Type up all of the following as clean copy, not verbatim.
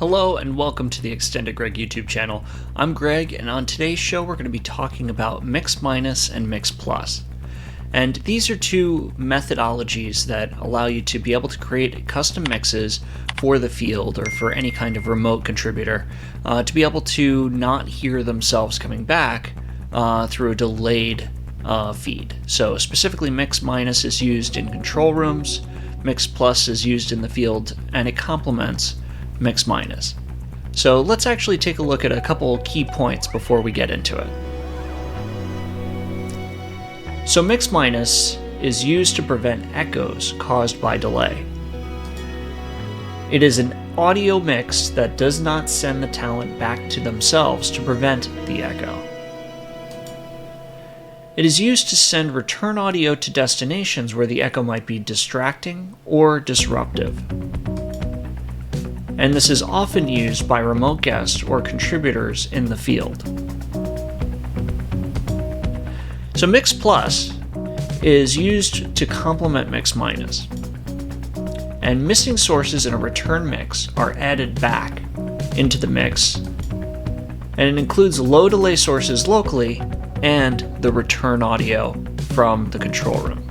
Hello and welcome to the XtendedGreg YouTube channel. I'm Greg, and on today's show we're going to be talking about mix minus and mix plus. And these are two methodologies that allow you to be able to create custom mixes for the field or for any kind of remote contributor to be able to not hear themselves coming back through a delayed feed. So specifically mix minus is used in control rooms, mix plus is used in the field, and it complements mix minus. So let's actually take a look at a couple key points before we get into it. So mix minus is used to prevent echoes caused by delay. It is an audio mix that does not send the talent back to themselves to prevent the echo. It is used to send return audio to destinations where the echo might be distracting or disruptive. And this is often used by remote guests or contributors in the field. So mix plus is used to complement mix minus. And missing sources in a return mix are added back into the mix, and it includes low delay sources locally and the return audio from the control room.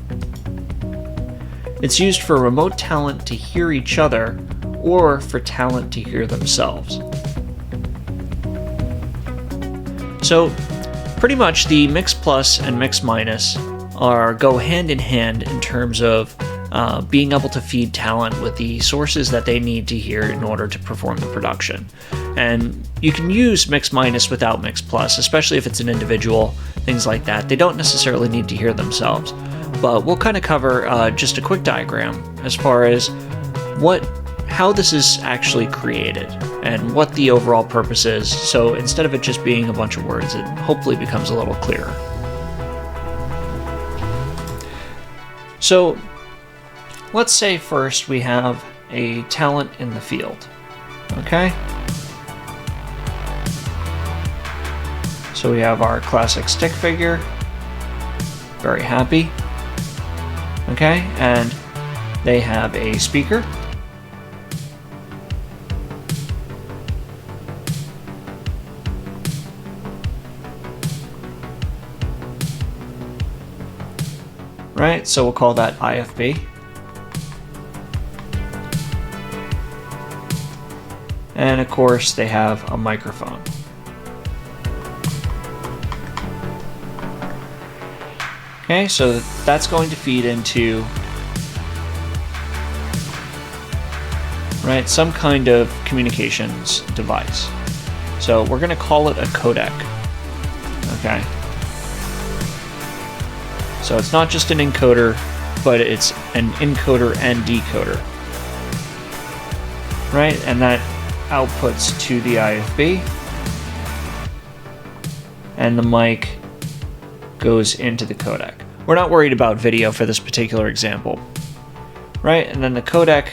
It's used for remote talent to hear each other or for talent to hear themselves. So pretty much the mix plus and mix minus go hand in hand in terms of being able to feed talent with the sources that they need to hear in order to perform the production. And you can use mix minus without mix plus, especially if it's an individual, things like that. They don't necessarily need to hear themselves. But we'll kind of cover just a quick diagram as far as how this is actually created and what the overall purpose is. So instead of it just being a bunch of words, it hopefully becomes a little clearer. So let's say first we have a talent in the field, okay? So we have our classic stick figure, very happy, okay? And they have a speaker. Right, so we'll call that IFB. And of course, they have a microphone. Okay, so that's going to feed into some kind of communications device. So we're going to call it a codec. Okay. So it's not just an encoder, but it's an encoder and decoder. Right, and that outputs to the IFB. And the mic goes into the codec. We're not worried about video for this particular example. Right, and then the codec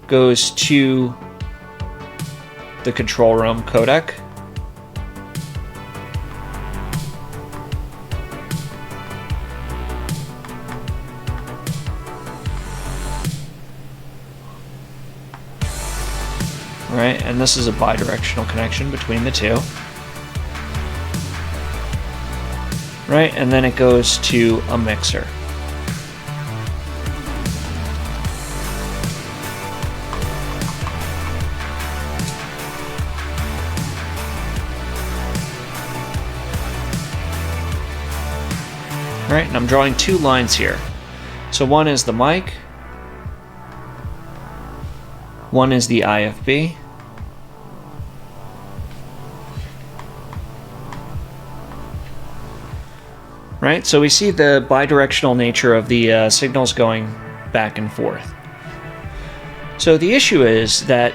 goes to the control room codec. Right, and this is a bidirectional connection between the two. Right, and then it goes to a mixer. Right, and I'm drawing two lines here. So one is the mic, one is the IFB. Right, so we see the bidirectional nature of the signals going back and forth. So the issue is that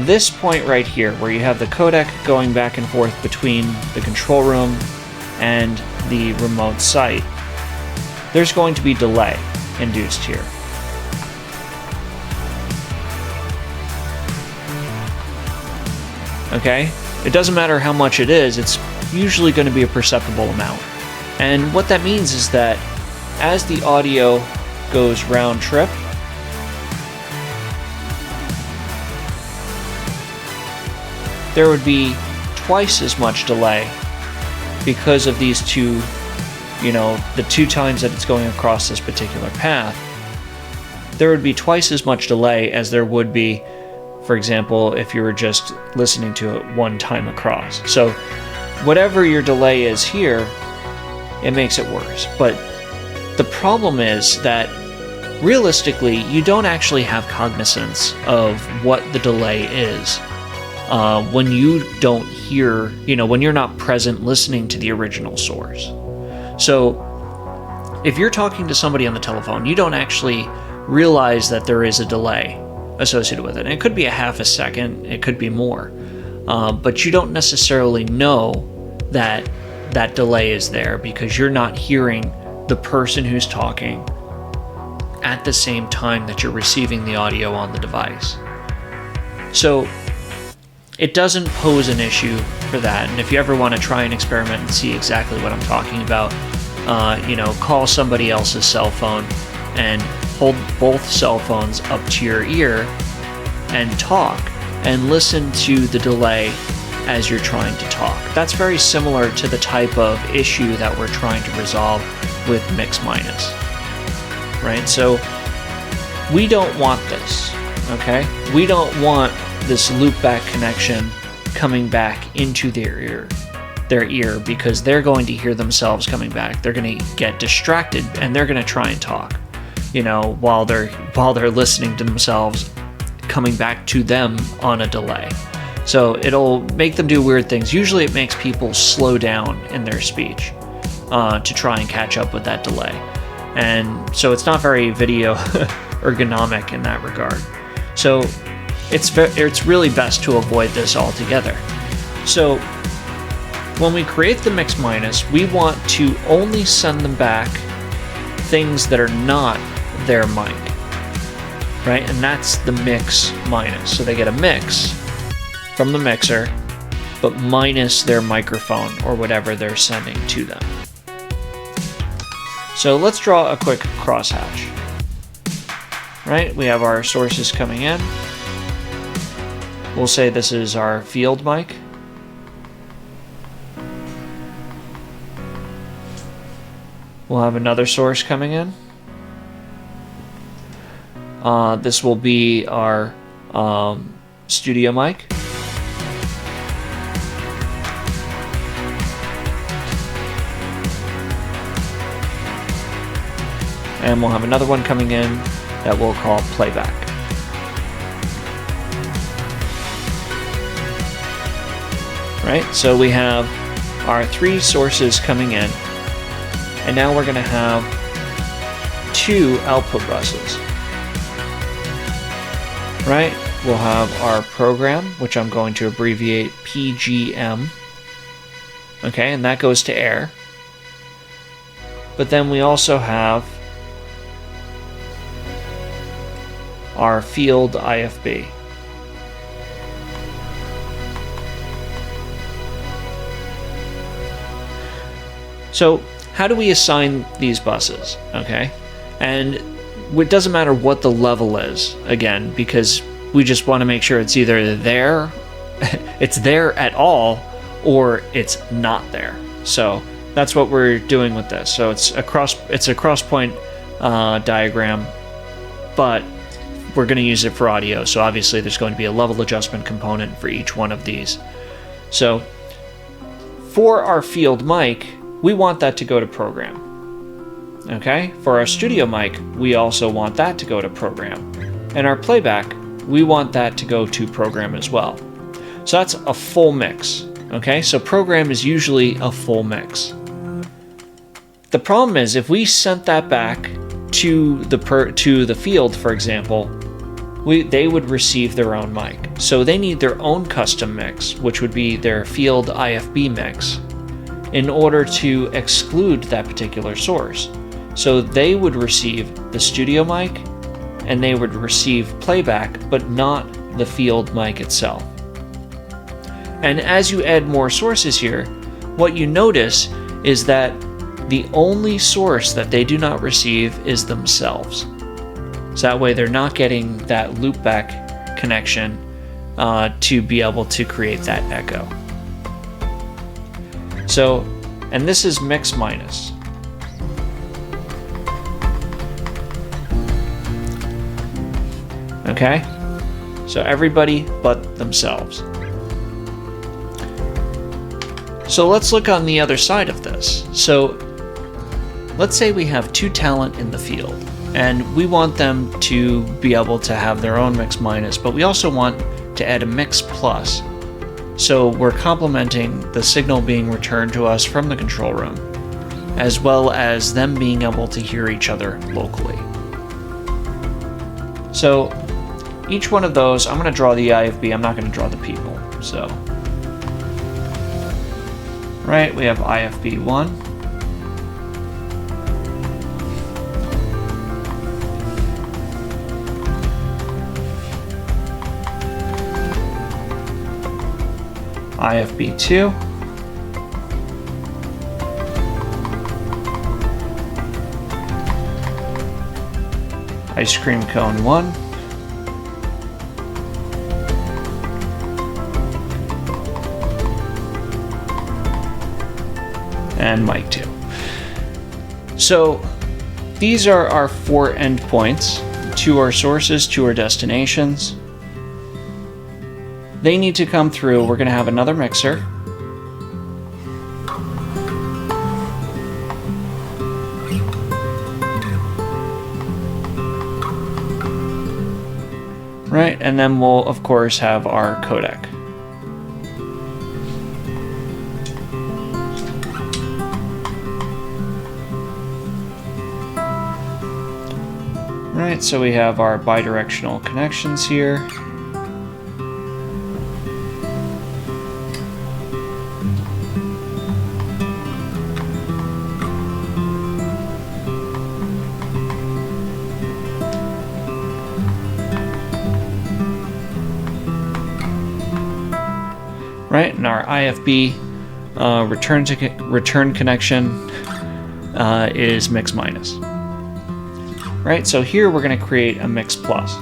this point right here, where you have the codec going back and forth between the control room and the remote site, there's going to be delay induced here. Okay, it doesn't matter how much it is, it's usually going to be a perceptible amount. And what that means is that as the audio goes round trip, there would be twice as much delay because of these two, the 2 times that it's going across this particular path. There would be twice as much delay as there would be, for example, if you were just listening to it 1 time across. So whatever your delay is here, it makes it worse. But the problem is that realistically, you don't actually have cognizance of what the delay is when you don't hear, when you're not present listening to the original source. So if you're talking to somebody on the telephone, you don't actually realize that there is a delay associated with it. And it could be a half a second, it could be more, but you don't necessarily know that that delay is there because you're not hearing the person who's talking at the same time that you're receiving the audio on the device. So it doesn't pose an issue for that. And if you ever want to try and experiment and see exactly what I'm talking about, call somebody else's cell phone and hold both cell phones up to your ear and talk and listen to the delay as you're trying to talk. That's very similar to the type of issue that we're trying to resolve with mix minus, right? So we don't want this, okay? We don't want this loopback connection coming back into their ear because they're going to hear themselves coming back. They're going to get distracted and they're going to try and talk, while they're listening to themselves coming back to them on a delay. So it'll make them do weird things. Usually it makes people slow down in their speech to try and catch up with that delay. And so it's not very video ergonomic in that regard. So it's really best to avoid this altogether. So when we create the mix minus, we want to only send them back things that are not their mic, right? And that's the mix minus. So they get a mix from the mixer, but minus their microphone or whatever they're sending to them. So let's draw a quick crosshatch. Right? We have our sources coming in. We'll say this is our field mic. We'll have another source coming in. This will be our studio mic. And we'll have another one coming in that we'll call playback. Right, so we have our 3 sources coming in, and now we're going to have 2 output buses. Right, we'll have our program, which I'm going to abbreviate PGM. Okay, and that goes to air. But then we also have our field IFB. So how do we assign these buses? Okay, and it doesn't matter what the level is, again, because we just want to make sure it's either there, it's there at all, or it's not there. So that's what we're doing with this. So it's a cross point diagram, but we're going to use it for audio. So obviously there's going to be a level adjustment component for each one of these. So for our field mic, we want that to go to program. Okay, for our studio mic, we also want that to go to program. And our playback, we want that to go to program as well. So that's a full mix. Okay, so program is usually a full mix. The problem is if we sent that back to the field, for example, they would receive their own mic. So they need their own custom mix, which would be their field IFB mix, in order to exclude that particular source. So they would receive the studio mic and they would receive playback, but not the field mic itself. And as you add more sources here, what you notice is that the only source that they do not receive is themselves. So that way they're not getting that loopback connection to be able to create that echo. So, and this is mix minus. Okay? So everybody but themselves. So let's look on the other side of this. So let's say we have two talent in the field, and we want them to be able to have their own mix minus, but we also want to add a mix plus. So we're complementing the signal being returned to us from the control room, as well as them being able to hear each other locally. So each one of those, I'm going to draw the IFB, I'm not going to draw the people. So, right, we have IFB1. IFB2. Ice cream cone 1. And mic 2. So these are our 4 endpoints to our sources, to our destinations. They need to come through. We're going to have another mixer. Right, and then we'll of course have our codec. Right, so we have our bidirectional connections here. Right, and our IFB return connection is mix minus. Right, so here we're going to create a mix plus.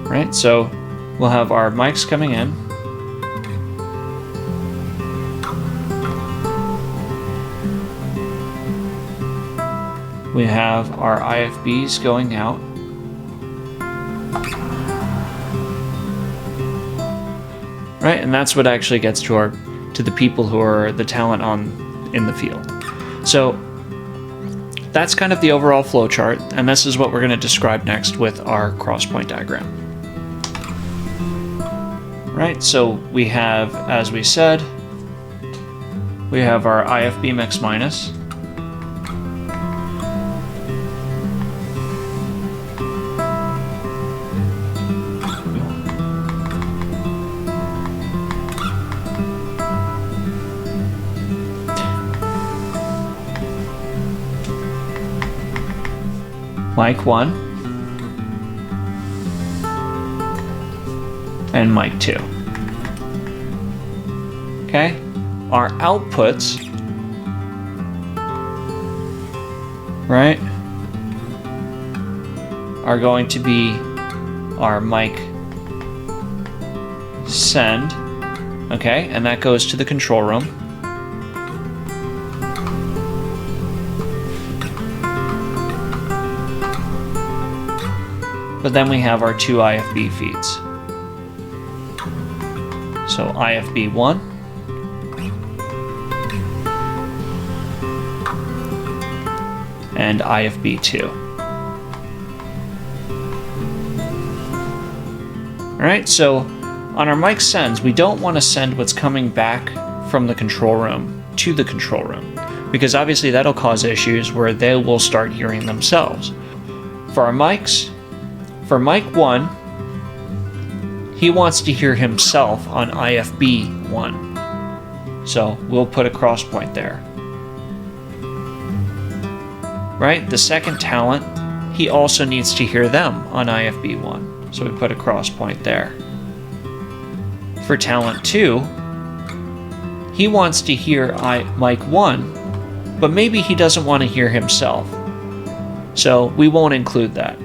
Right, so we'll have our mics coming in. We have our IFBs going out. Right, and that's what actually gets to the people who are the talent in the field. So that's kind of the overall flow chart, and this is what we're going to describe next with our cross-point diagram. Right, so we have, as we said, we have our IFB mix minus. Mic 1 and mic 2. Okay, our outputs, right, are going to be our mic send, okay, and that goes to the control room. But then we have our 2 IFB feeds. So IFB1 and IFB2. Alright, so on our mic sends, we don't want to send what's coming back from the control room to the control room, because obviously that'll cause issues where they will start hearing themselves. For our mics, for mic 1, he wants to hear himself on IFB1. So we'll put a cross point there. Right? The second talent, he also needs to hear them on IFB1. So we put a cross point there. For talent 2, he wants to hear mic 1 but maybe he doesn't want to hear himself. So we won't include that.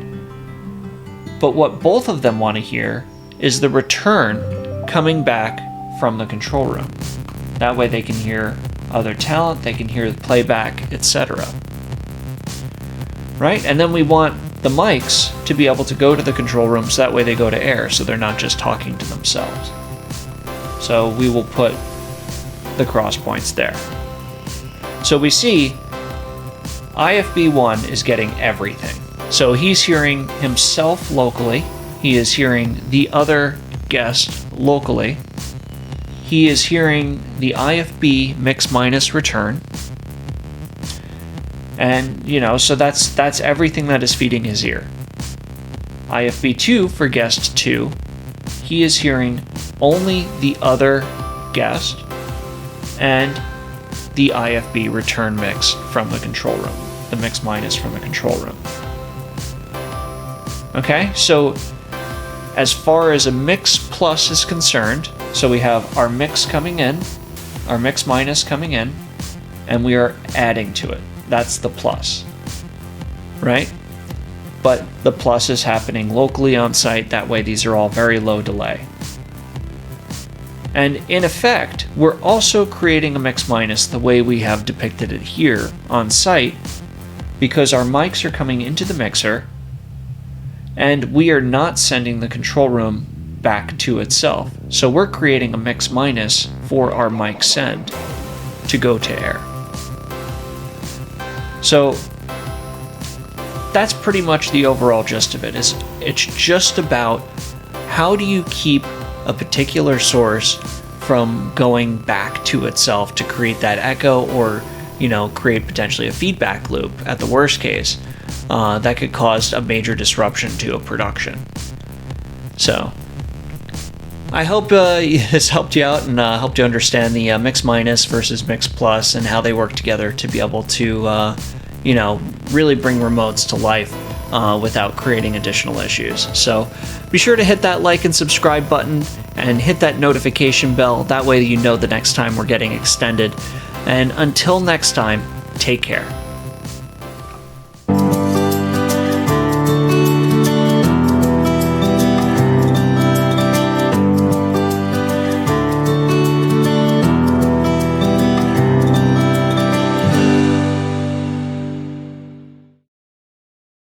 But what both of them want to hear is the return coming back from the control room. That way they can hear other talent, they can hear the playback, etc. Right? And then we want the mics to be able to go to the control room so that way they go to air, so they're not just talking to themselves. So we will put the cross points there. So we see IFB1 is getting everything. So he's hearing himself locally, he is hearing the other guest locally, he is hearing the IFB mix minus return, and so that's everything that is feeding his ear. IFB2 for guest 2, he is hearing only the other guest and the IFB return mix from the control room, the mix minus from the control room. Okay, so as far as a mix plus is concerned, so we have our mix coming in, our mix minus coming in, and we are adding to it. That's the plus, right? But the plus is happening locally on site, that way these are all very low delay. And in effect, we're also creating a mix minus the way we have depicted it here on site, because our mics are coming into the mixer, and we are not sending the control room back to itself. So we're creating a mix minus for our mic send to go to air. So that's pretty much the overall gist of it. It's just about how do you keep a particular source from going back to itself to create that echo, or create potentially a feedback loop at the worst case that could cause a major disruption to a production. So I hope this helped you out and helped you understand the mix minus versus mix plus and how they work together to be able to really bring remotes to life without creating additional issues. So be sure to hit that like and subscribe button and hit that notification bell. That way you know the next time we're getting extended. And until next time, take care.